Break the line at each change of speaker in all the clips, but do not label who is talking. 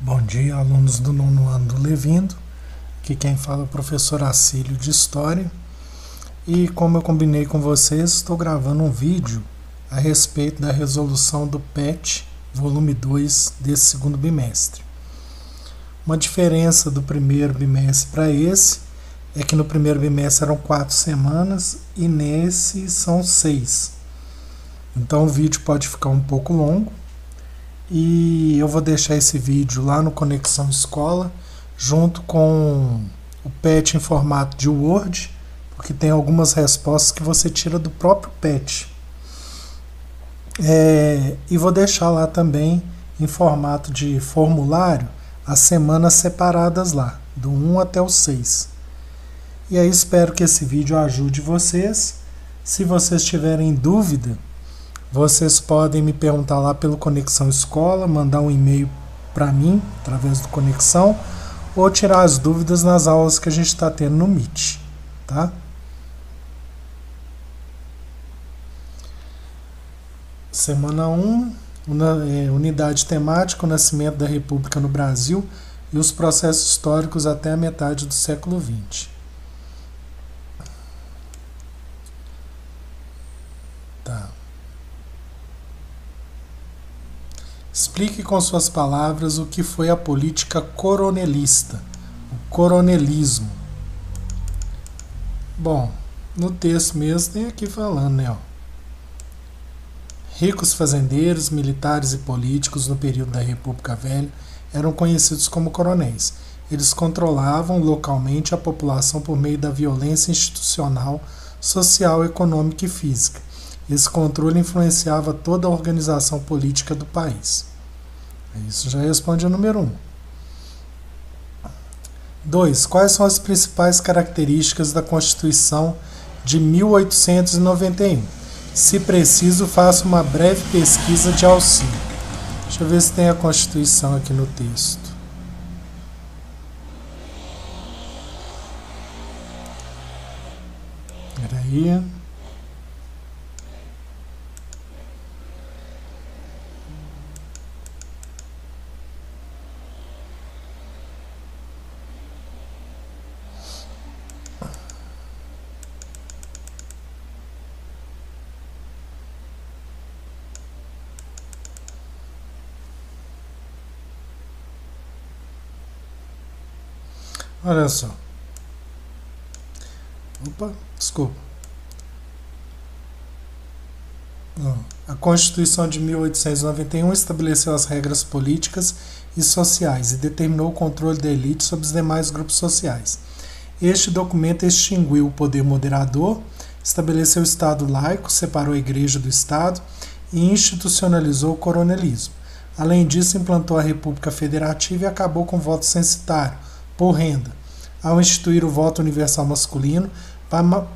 Bom dia, alunos do nono ano do Levindo. Aqui quem fala é o professor Acílio de História. E como eu combinei com vocês, estou gravando um vídeo a respeito da resolução do PET, volume 2, desse segundo bimestre. Uma diferença do primeiro bimestre para esse é que no primeiro bimestre eram 4 semanas e nesse são 6. Então o vídeo pode ficar um pouco longo. E eu vou deixar esse vídeo lá no Conexão Escola, junto com o PET em formato de Word, porque tem algumas respostas que você tira do próprio PET. E vou deixar lá também em formato de formulário as semanas separadas lá, do 1 até o 6. E aí espero que esse vídeo ajude vocês. Se vocês tiverem dúvida, vocês podem me perguntar lá pelo Conexão Escola, mandar um e-mail para mim, através do Conexão, ou tirar as dúvidas nas aulas que a gente está tendo no Meet, tá? Semana 1, unidade temática, o nascimento da República no Brasil e os processos históricos até a metade do século XX. Tá. Explique com suas palavras o que foi a política coronelista, o coronelismo. Bom, no texto mesmo tem aqui falando, né? Ricos fazendeiros, militares e políticos no período da República Velha eram conhecidos como coronéis. Eles controlavam localmente a população por meio da violência institucional, social, econômica e física. Esse controle influenciava toda a organização política do país. Isso já responde ao número 1. 2. Quais são as principais características da Constituição de 1891? Se preciso, faça uma breve pesquisa de auxílio. Deixa eu ver se tem a Constituição aqui no texto. Espera aí. Olha só. Opa, desculpa. A Constituição de 1891 estabeleceu as regras políticas e sociais e determinou o controle da elite sobre os demais grupos sociais. Este documento extinguiu o poder moderador, estabeleceu o Estado laico, separou a Igreja do Estado e institucionalizou o coronelismo. Além disso, implantou a República Federativa e acabou com o voto censitário por renda, ao instituir o voto universal masculino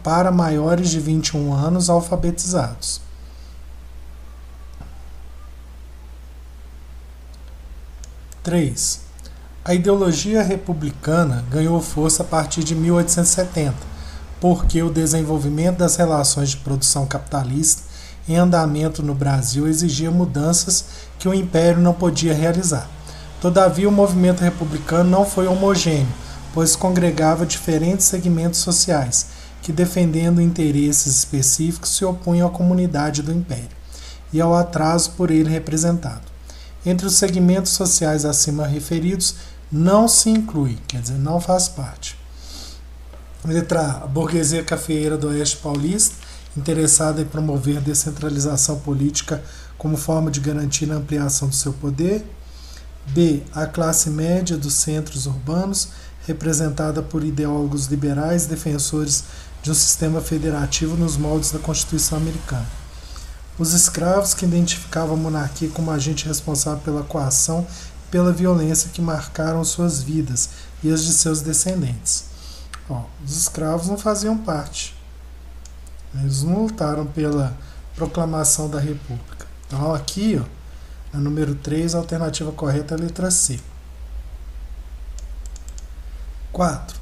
para maiores de 21 anos alfabetizados. A ideologia republicana ganhou força a partir de 1870, porque o desenvolvimento das relações de produção capitalista em andamento no Brasil exigia mudanças que o Império não podia realizar. Todavia, o movimento republicano não foi homogêneo, pois congregava diferentes segmentos sociais, que, defendendo interesses específicos, se opunham à comunidade do Império e ao atraso por ele representado. Entre os segmentos sociais acima referidos, não se inclui, quer dizer, não faz parte. Letra A. A burguesia cafeeira do Oeste Paulista, interessada em promover a descentralização política como forma de garantir a ampliação do seu poder. B. A classe média dos centros urbanos, representada por ideólogos liberais defensores de um sistema federativo nos moldes da Constituição americana. Os escravos, que identificavam a monarquia como agente responsável pela coação e pela violência que marcaram suas vidas e as de seus descendentes. Os escravos não faziam parte. Eles não lutaram pela proclamação da República. Então aqui, na número 3, a alternativa correta é a letra C. 4.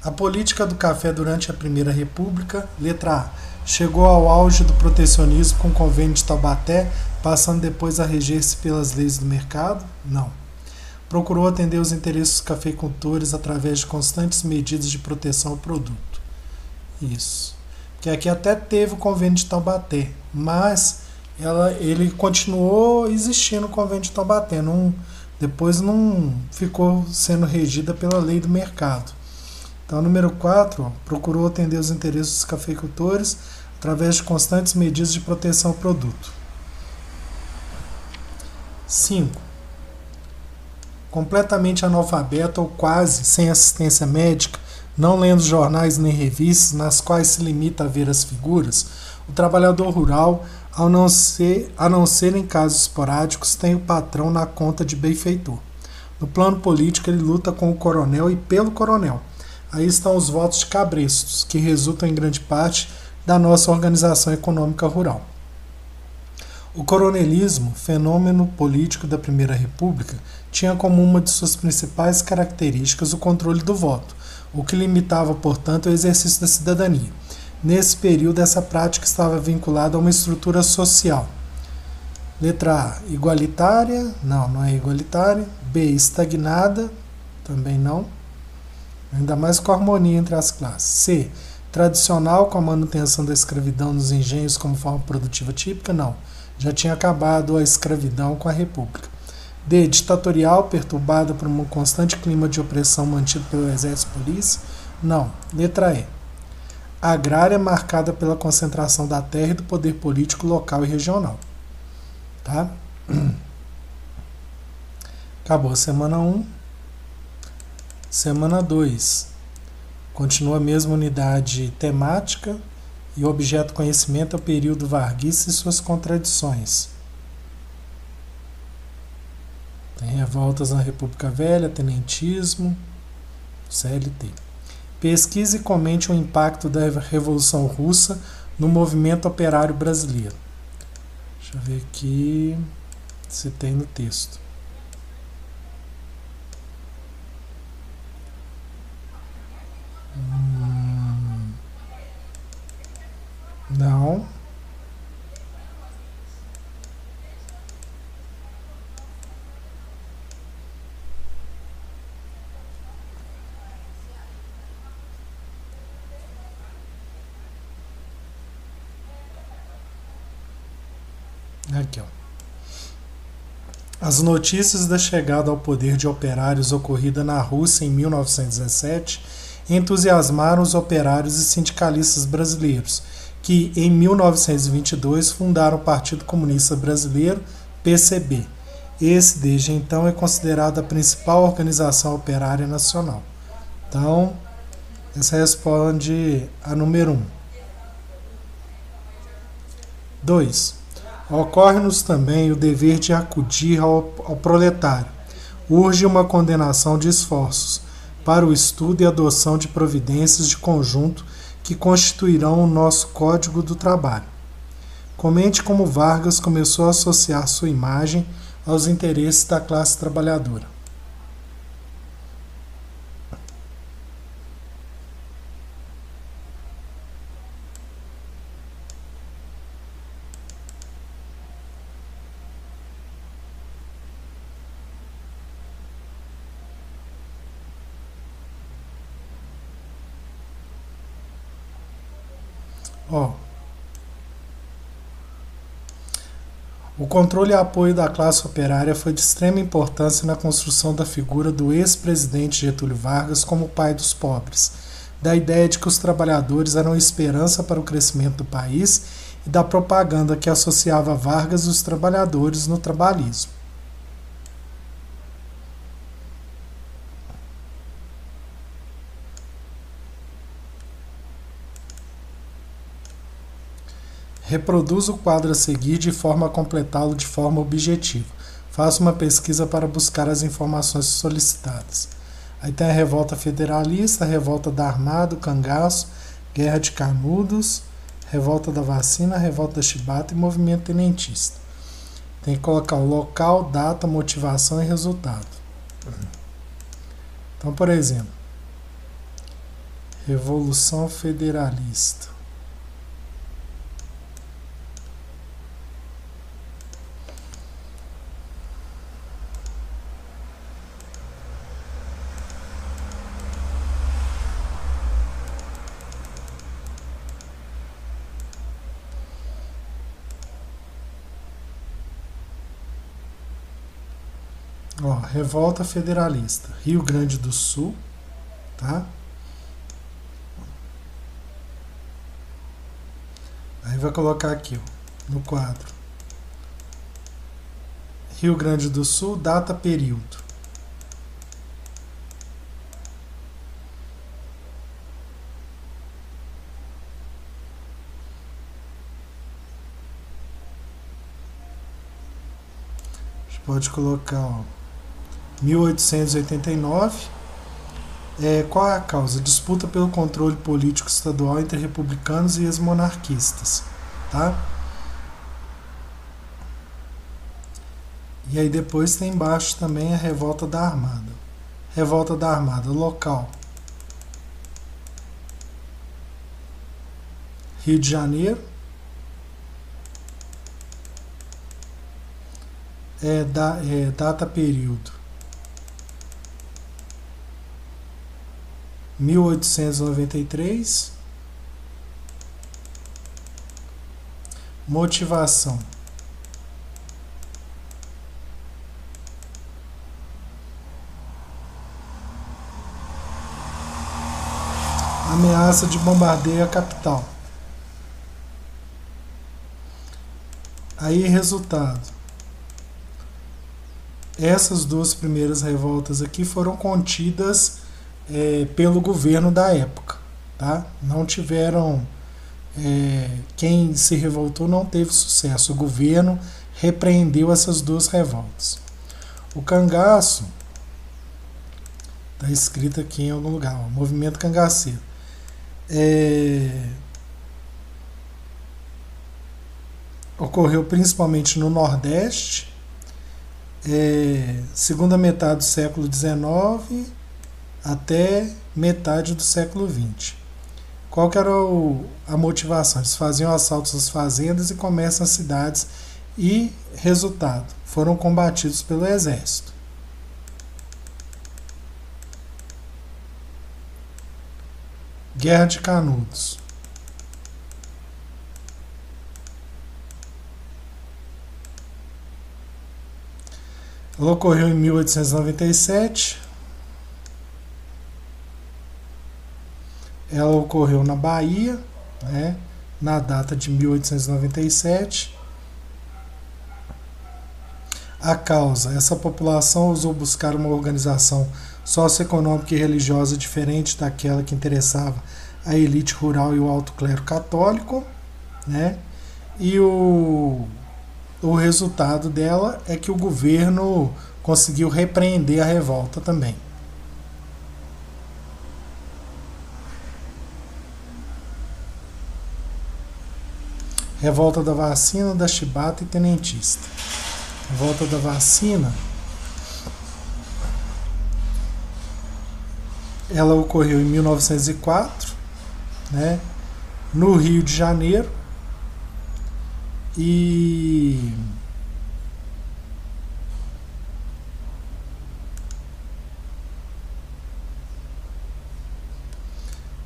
A política do café durante a Primeira República. Letra A. Chegou ao auge do protecionismo com o Convênio de Taubaté, passando depois a reger-se pelas leis do mercado? Não. procurou atender os interesses dos cafeicultores através de constantes medidas de proteção ao produto. Isso. Que aqui até teve o convênio de Taubaté, mas ele continuou existindo o convênio de Taubaté, depois não ficou sendo regida pela lei do mercado. Então, número 4, procurou atender os interesses dos cafeicultores através de constantes medidas de proteção ao produto. 5. Completamente analfabeto ou quase sem assistência médica, não lendo jornais nem revistas nas quais se limita a ver as figuras, o trabalhador rural, a não ser em casos esporádicos, tem o patrão na conta de benfeitor. No plano político, ele luta com o coronel e pelo coronel. Aí estão os votos de cabrestos, que resultam em grande parte da nossa organização econômica rural. O coronelismo, fenômeno político da Primeira República, tinha como uma de suas principais características o controle do voto, o que limitava, portanto, o exercício da cidadania. Nesse período, essa prática estava vinculada a uma estrutura social. Letra A, igualitária, não é igualitária. B, estagnada, também não. Ainda mais com a harmonia entre as classes. C, tradicional, com a manutenção da escravidão nos engenhos como forma produtiva típica, não. Já tinha acabado a escravidão com a República. D, ditatorial, perturbada por um constante clima de opressão mantido pelo exército e polícia, não. Letra E, agrária, marcada pela concentração da terra e do poder político local e regional. Tá? Acabou a semana 1. Semana 2. Continua a mesma unidade temática e o objeto conhecimento é o período varguista e suas contradições. Tem revoltas na República Velha, tenentismo, CLT. Pesquise e comente o impacto da Revolução Russa no movimento operário brasileiro. Deixa eu ver aqui se tem no texto. Não. Aqui, ó. As notícias da chegada ao poder de operários ocorrida na Rússia em 1917 entusiasmaram os operários e sindicalistas brasileiros, que em 1922 fundaram o Partido Comunista Brasileiro, PCB. Esse, desde então, é considerado a principal organização operária nacional. Então, essa responde a número 1. 2. Ocorre-nos também o dever de acudir ao proletário. Urge uma condenação de esforços para o estudo e adoção de providências de conjunto que constituirão o nosso Código do Trabalho. Comente como Vargas começou a associar sua imagem aos interesses da classe trabalhadora. O controle e apoio da classe operária foi de extrema importância na construção da figura do ex-presidente Getúlio Vargas como pai dos pobres, da ideia de que os trabalhadores eram esperança para o crescimento do país e da propaganda que associava Vargas e os trabalhadores no trabalhismo. Reproduz o quadro a seguir de forma a completá-lo de forma objetiva. Faça uma pesquisa para buscar as informações solicitadas. Aí tem a revolta federalista, a revolta da Armada, o cangaço, guerra de Canudos, revolta da vacina, revolta da chibata e movimento tenentista. Tem que colocar o local, data, motivação e resultado. Então, por exemplo, Revolução Federalista. Ó, Revolta Federalista, Rio Grande do Sul, tá? Aí vai colocar aqui, ó, no quadro. Rio Grande do Sul, data, período. A gente pode colocar, ó, 1889. Qual é a causa? Disputa pelo controle político estadual entre republicanos e ex-monarquistas, tá? E aí depois tem embaixo também a Revolta da Armada. Revolta da Armada, local: Rio de Janeiro. Data, período: 1893. Motivação: ameaça de bombardeio à capital. Aí, resultado: essas duas primeiras revoltas aqui foram contidas pelo governo da época, tá? Não tiveram, quem se revoltou não teve sucesso. O governo repreendeu essas duas revoltas. O cangaço está escrito aqui em algum lugar, ó, movimento cangaceiro. Ocorreu principalmente no Nordeste, segunda metade do século XIX até metade do século XX. Qual que era a motivação? Eles faziam assaltos às fazendas e comércio nas cidades e, resultado, foram combatidos pelo exército. Guerra de Canudos. Ela ocorreu em 1897. Ela ocorreu na Bahia, né, na data de 1897. A causa: essa população ousou buscar uma organização socioeconômica e religiosa diferente daquela que interessava a elite rural e o alto clero católico, né? E o resultado dela é que o governo conseguiu repreender a revolta também. Revolta da Vacina, da Chibata e Tenentista. Revolta da Vacina, ela ocorreu em 1904, né, no Rio de Janeiro, e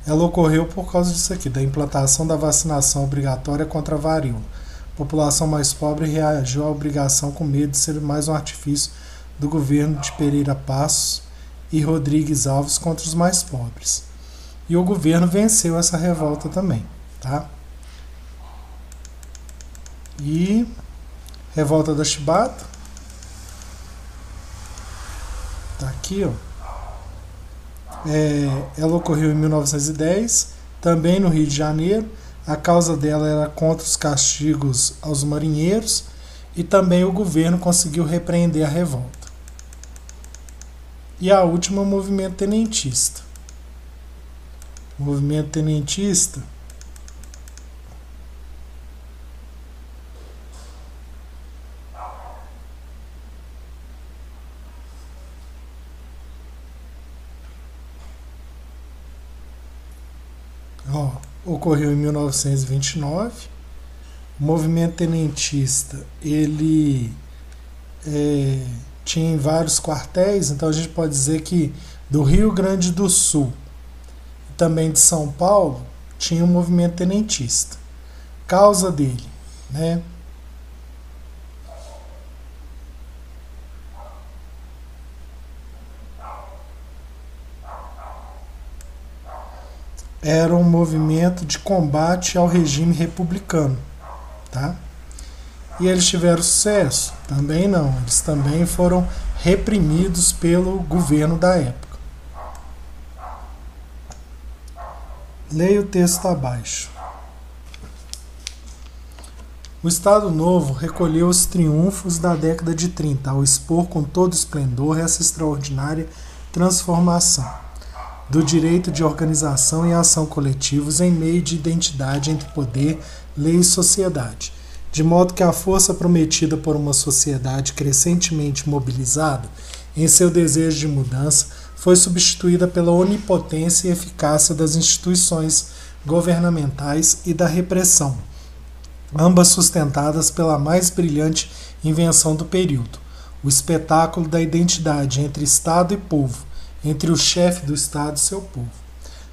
ela ocorreu por causa disso aqui, da implantação da vacinação obrigatória contra a varíola. A população mais pobre reagiu à obrigação com medo de ser mais um artifício do governo de Pereira Passos e Rodrigues Alves contra os mais pobres. E o governo venceu essa revolta também, tá? E Revolta da Chibata, tá aqui, ó. Ela ocorreu em 1910, também no Rio de Janeiro. A causa dela era contra os castigos aos marinheiros, e também o governo conseguiu repreender a revolta. E a última, o movimento tenentista. O movimento tenentista ocorreu em 1929. O movimento tenentista, ele tinha vários quartéis, então a gente pode dizer que do Rio Grande do Sul e também de São Paulo tinha um movimento tenentista. Causa dele, né? era um movimento de combate ao regime republicano, tá? E eles tiveram sucesso? Também não. Eles também foram reprimidos pelo governo da época. Leia o texto abaixo. O Estado Novo recolheu os triunfos da década de 30 ao expor com todo esplendor essa extraordinária transformação do direito de organização e ação coletivos em meio de identidade entre poder, lei e sociedade, de modo que a força prometida por uma sociedade crescentemente mobilizada em seu desejo de mudança foi substituída pela onipotência e eficácia das instituições governamentais e da repressão, ambas sustentadas pela mais brilhante invenção do período, o espetáculo da identidade entre Estado e povo, entre o chefe do Estado e seu povo.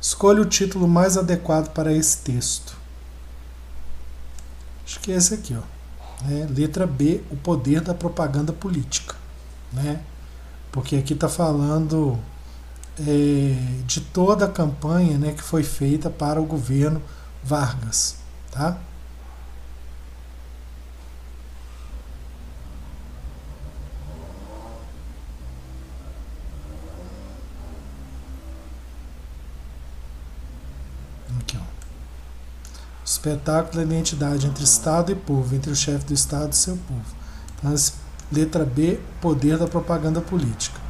Escolha o título mais adequado para esse texto. Acho que é esse aqui, ó. Letra B, o poder da propaganda política. Né? Porque aqui está falando de toda a campanha, né, que foi feita para o governo Vargas. Tá? Aqui, ó. Espetáculo da identidade entre Estado e povo, entre o chefe do Estado e seu povo. Então, letra B, poder da propaganda política.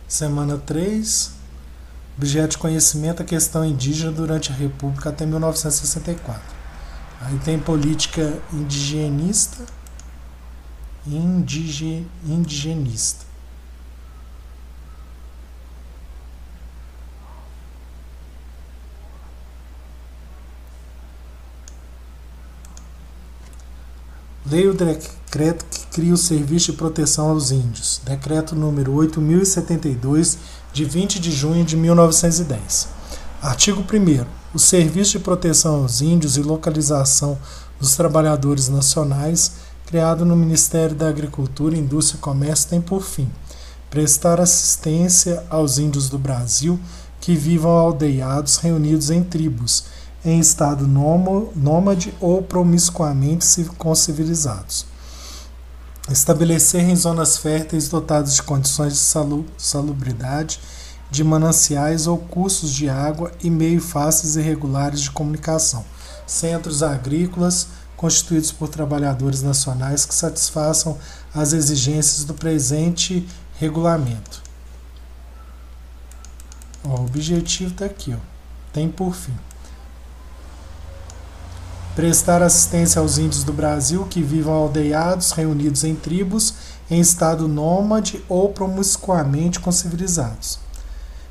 Semana 3, objeto de conhecimento, a questão indígena durante a República até 1964. Aí tem política indigenista. Leia o decreto que cria o Serviço de Proteção aos Índios, decreto número 8.072, de 20 de junho de 1910. Artigo 1º. O Serviço de Proteção aos Índios e Localização dos Trabalhadores Nacionais, criado no Ministério da Agricultura, Indústria e Comércio, tem por fim prestar assistência aos índios do Brasil que vivam aldeados reunidos em tribos, em estado nômade ou promiscuamente concivilizados. Estabelecer em zonas férteis dotadas de condições de salubridade, de mananciais ou cursos de água e meio fáceis e regulares de comunicação, centros agrícolas constituídos por trabalhadores nacionais que satisfaçam as exigências do presente regulamento. O objetivo está aqui, ó. Tem por fim prestar assistência aos índios do Brasil que vivam aldeados, reunidos em tribos, em estado nômade ou promiscuamente concivilizados.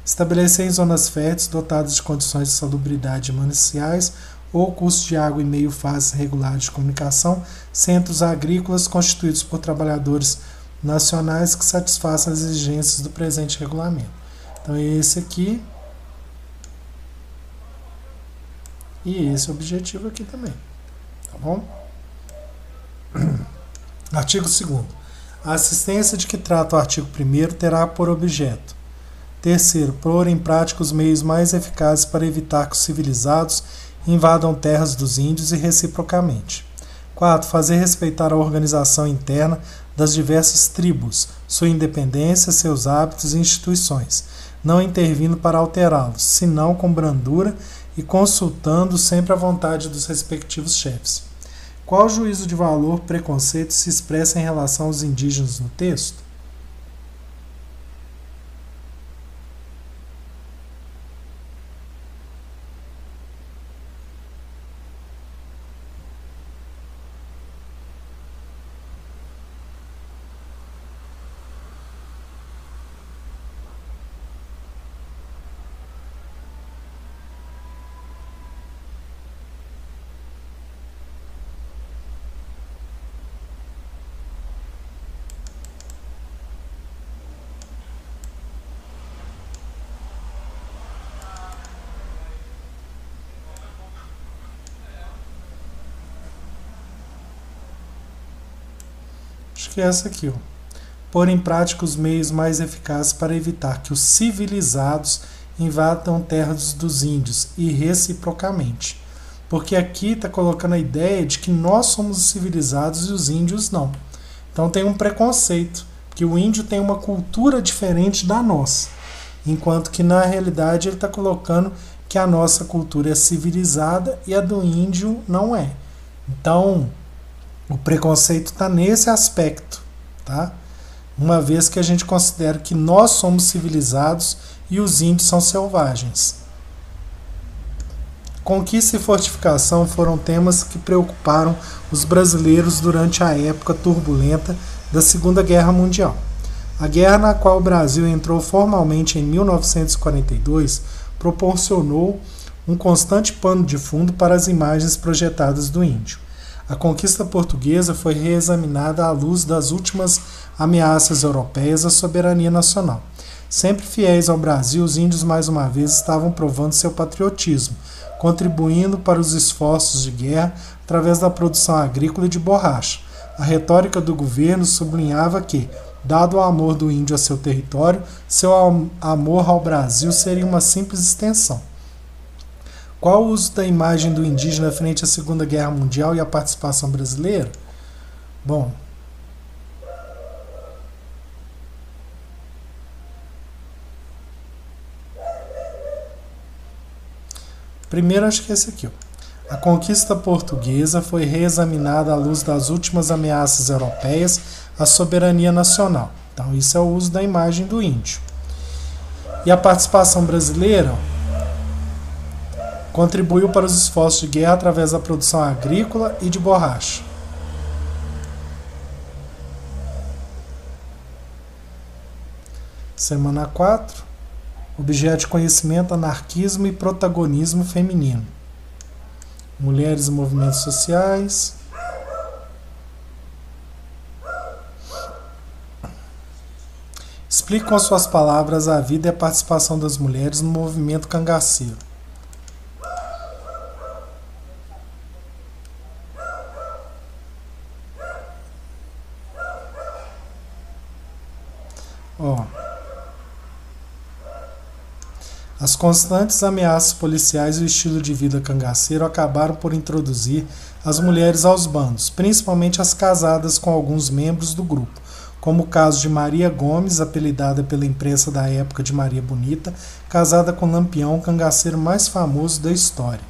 Estabelecer em zonas férteis dotadas de condições de salubridade mananciais ou cursos de água e meio fáceis regulares de comunicação, centros agrícolas constituídos por trabalhadores nacionais que satisfaçam as exigências do presente regulamento. Então, esse aqui e esse é o objetivo aqui também. Tá bom? Artigo 2º. A assistência de que trata o artigo 1º terá por objeto: 3º, pôr em prática os meios mais eficazes para evitar que os civilizados invadam terras dos índios e reciprocamente. 4. Fazer respeitar a organização interna das diversas tribos, sua independência, seus hábitos e instituições, não intervindo para alterá-los, senão com brandura e consultando sempre a vontade dos respectivos chefes. Qual juízo de valor, preconceito se expressa em relação aos indígenas no texto? Acho que é essa aqui, ó. pôr em prática os meios mais eficazes para evitar que os civilizados invadam terras dos índios e reciprocamente. Porque aqui está colocando a ideia de que nós somos os civilizados e os índios não. Então tem um preconceito, que o índio tem uma cultura diferente da nossa, enquanto que na realidade ele está colocando que a nossa cultura é civilizada e a do índio não é. Então o preconceito está nesse aspecto, tá? Uma vez que a gente considera que nós somos civilizados e os índios são selvagens. Conquista e fortificação foram temas que preocuparam os brasileiros durante a época turbulenta da Segunda Guerra Mundial. A guerra na qual o Brasil entrou formalmente em 1942 proporcionou um constante pano de fundo para as imagens projetadas do índio. A conquista portuguesa foi reexaminada à luz das últimas ameaças europeias à soberania nacional. Sempre fiéis ao Brasil, os índios mais uma vez estavam provando seu patriotismo, contribuindo para os esforços de guerra através da produção agrícola e de borracha. A retórica do governo sublinhava que, dado o amor do índio a seu território, seu amor ao Brasil seria uma simples extensão. Qual o uso da imagem do indígena frente à Segunda Guerra Mundial e à participação brasileira? Bom, primeiro acho que é esse aqui. A conquista portuguesa foi reexaminada à luz das últimas ameaças europeias à soberania nacional. Então isso é o uso da imagem do índio. E a participação brasileira contribuiu para os esforços de guerra através da produção agrícola e de borracha. Semana 4. Objeto de conhecimento, anarquismo e protagonismo feminino. Mulheres e movimentos sociais. Explique com suas palavras a vida e a participação das mulheres no movimento cangaceiro. As constantes ameaças policiais e o estilo de vida cangaceiro acabaram por introduzir as mulheres aos bandos, principalmente as casadas com alguns membros do grupo, como o caso de Maria Gomes, apelidada pela imprensa da época de Maria Bonita, casada com Lampião, o cangaceiro mais famoso da história.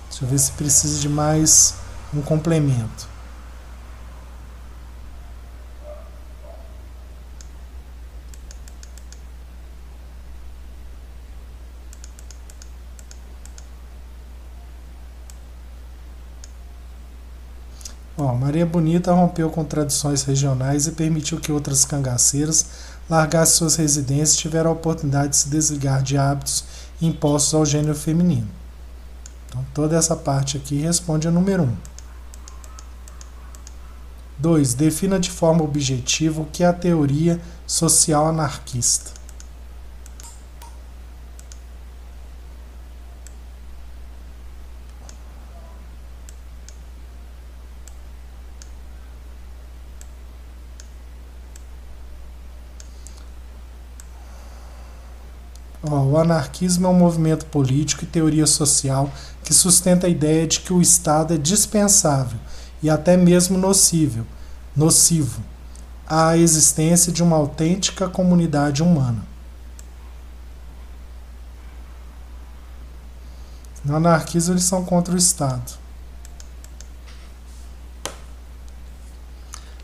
Deixa eu ver se precisa de mais um complemento. Maria Bonita rompeu com tradições regionais e permitiu que outras cangaceiras largassem suas residências e tiveram a oportunidade de se desligar de hábitos impostos ao gênero feminino. Então, toda essa parte aqui responde a número 1. 2. Defina de forma objetiva o que é a teoria social anarquista. O anarquismo é um movimento político e teoria social que sustenta a ideia de que o Estado é dispensável e até mesmo nocivo à existência de uma autêntica comunidade humana. No anarquismo, eles são contra o Estado.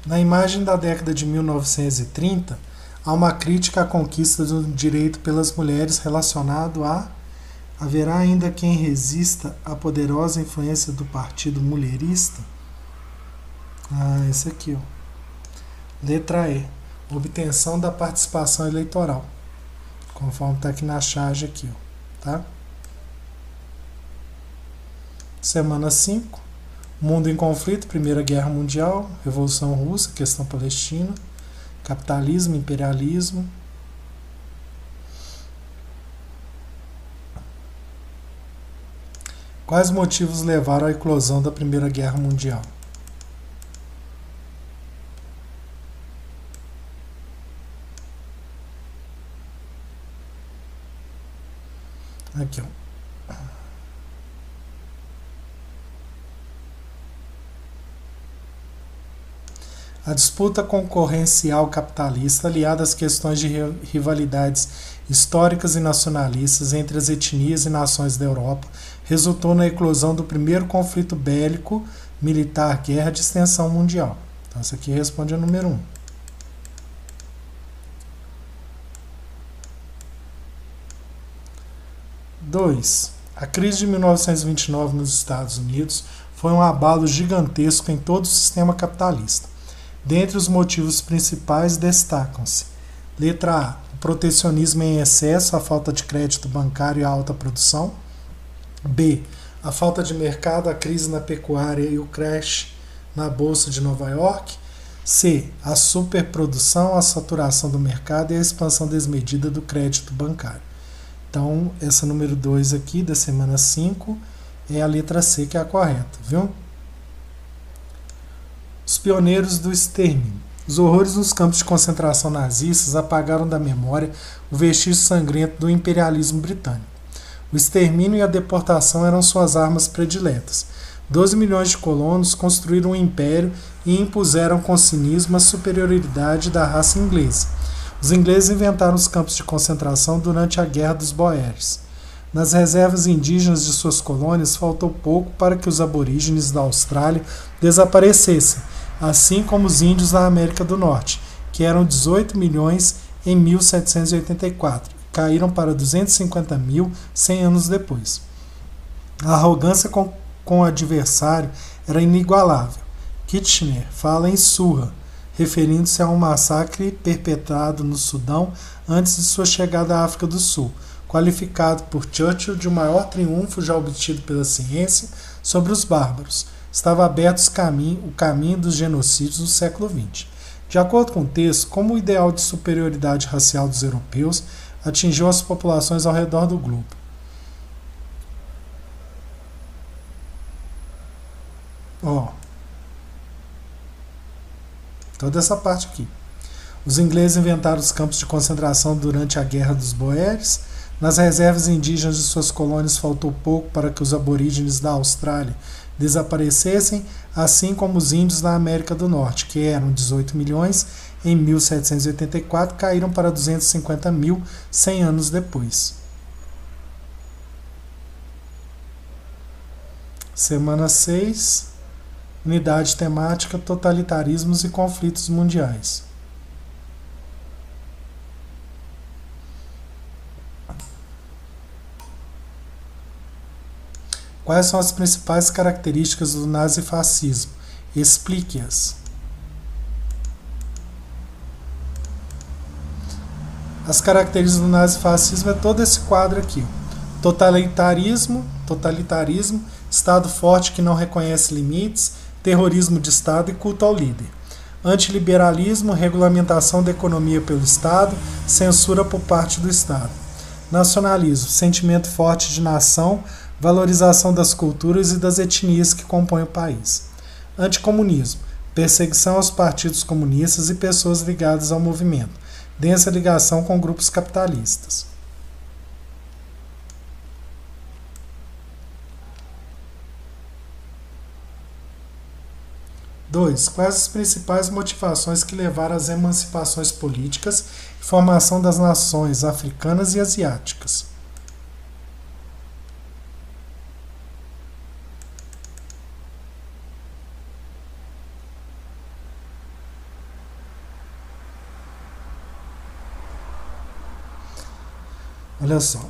Na imagem da década de 1930, há uma crítica à conquista do direito pelas mulheres relacionado a haverá ainda quem resista à poderosa influência do partido mulherista? Esse aqui, ó. Letra E. Obtenção da participação eleitoral. Conforme está aqui na charge aqui, ó. Tá? Semana 5. Mundo em conflito, Primeira Guerra Mundial, Revolução Russa, questão palestina, capitalismo, imperialismo. Quais motivos levaram à eclosão da Primeira Guerra Mundial? A disputa concorrencial capitalista, aliada às questões de rivalidades históricas e nacionalistas entre as etnias e nações da Europa, resultou na eclosão do primeiro conflito bélico militar, guerra de extensão mundial. Então, essa aqui responde a número 1. 2. A crise de 1929 nos Estados Unidos foi um abalo gigantesco em todo o sistema capitalista. Dentre os motivos principais destacam-se: letra A, o protecionismo em excesso, a falta de crédito bancário e a alta produção. B, a falta de mercado, a crise na pecuária e o crash na Bolsa de Nova York. C, a superprodução, a saturação do mercado e a expansão desmedida do crédito bancário. Então, essa número 2 aqui, da semana 5, é a letra C que é a correta, viu? Os pioneiros do extermínio. Os horrores nos campos de concentração nazistas apagaram da memória o vestígio sangrento do imperialismo britânico. O extermínio e a deportação eram suas armas prediletas. 12 milhões de colonos construíram um império e impuseram com cinismo a superioridade da raça inglesa. Os ingleses inventaram os campos de concentração durante a Guerra dos Boeres. Nas reservas indígenas de suas colônias faltou pouco para que os aborígenes da Austrália desaparecessem, assim como os índios da América do Norte, que eram 18 milhões em 1784, e caíram para 250 mil 100 anos depois. A arrogância com o adversário era inigualável. Kitchener fala em surra, referindo-se a um massacre perpetrado no Sudão antes de sua chegada à África do Sul, qualificado por Churchill de o maior triunfo já obtido pela ciência sobre os bárbaros. Estava aberto o caminho dos genocídios do século XX. De acordo com o texto, como o ideal de superioridade racial dos europeus atingiu as populações ao redor do globo. Toda essa parte aqui. Os ingleses inventaram os campos de concentração durante a Guerra dos Boeres. Nas reservas indígenas de suas colônias faltou pouco para que os aborígenes da Austrália desaparecessem, assim como os índios da América do Norte, que eram 18 milhões em 1784, caíram para 250 mil 100 anos depois. Semana 6. Unidade temática, totalitarismos e conflitos mundiais. Quais são as principais características do nazifascismo? Explique-as. As características do nazifascismo é todo esse quadro aqui. Totalitarismo, Estado forte que não reconhece limites, terrorismo de Estado e culto ao líder. Antiliberalismo, regulamentação da economia pelo Estado, censura por parte do Estado. Nacionalismo, sentimento forte de nação, valorização das culturas e das etnias que compõem o país. Anticomunismo, perseguição aos partidos comunistas e pessoas ligadas ao movimento, densa ligação com grupos capitalistas. Dois. Quais as principais motivações que levaram às emancipações políticas e formação das nações africanas e asiáticas? Olha só.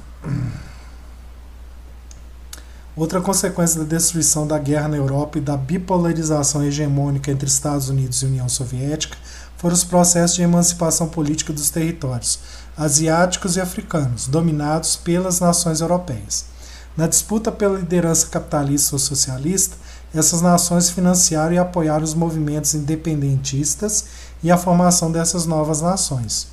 Outra consequência da destruição da guerra na Europa e da bipolarização hegemônica entre Estados Unidos e União Soviética foram os processos de emancipação política dos territórios asiáticos e africanos, dominados pelas nações europeias. Na disputa pela liderança capitalista ou socialista, essas nações financiaram e apoiaram os movimentos independentistas e a formação dessas novas nações.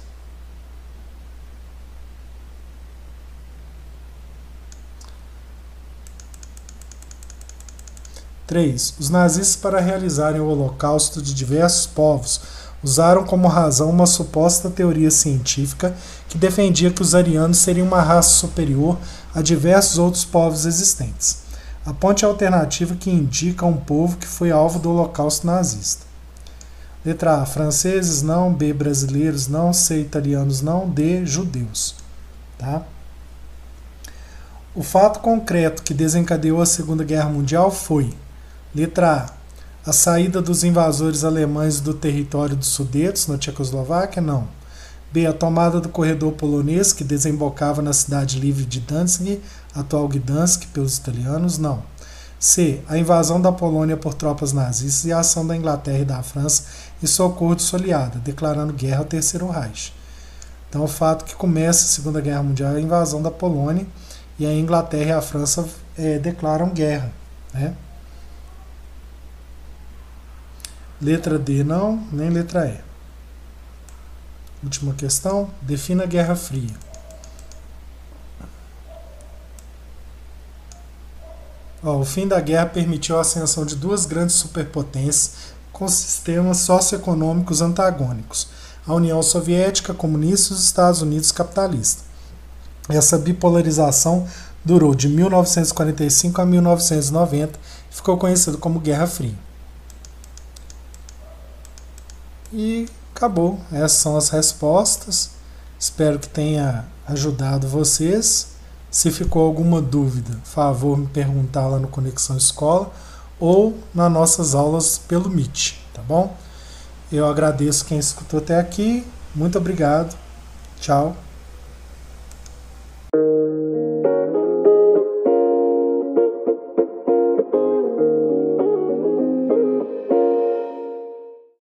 3. Os nazistas, para realizarem o holocausto de diversos povos, usaram como razão uma suposta teoria científica que defendia que os arianos seriam uma raça superior a diversos outros povos existentes. A ponte alternativa que indica um povo que foi alvo do holocausto nazista. Letra A, franceses não, B, brasileiros não, C, italianos não, D, judeus. Tá? O fato concreto que desencadeou a Segunda Guerra Mundial foi: letra A saída dos invasores alemães do território dos Sudetos, na Tchecoslováquia, não. B, a tomada do corredor polonês, que desembocava na cidade livre de Danzig, atual Gdansk, pelos italianos, não. C, a invasão da Polônia por tropas nazistas e a ação da Inglaterra e da França em socorro de sua aliada, declarando guerra ao Terceiro Reich. Então, o fato que começa a Segunda Guerra Mundial é a invasão da Polônia, e a Inglaterra e a França declaram guerra. Né? Letra D não, nem letra E. Última questão. Defina a Guerra Fria. O fim da guerra permitiu a ascensão de duas grandes superpotências com sistemas socioeconômicos antagônicos: a União Soviética comunista e os Estados Unidos capitalista. Essa bipolarização durou de 1945 a 1990 e ficou conhecido como Guerra Fria. E acabou. Essas são as respostas. Espero que tenha ajudado vocês. Se ficou alguma dúvida, por favor, me perguntar lá no Conexão Escola ou nas nossas aulas pelo Meet, tá bom? Eu agradeço quem escutou até aqui. Muito obrigado. Tchau.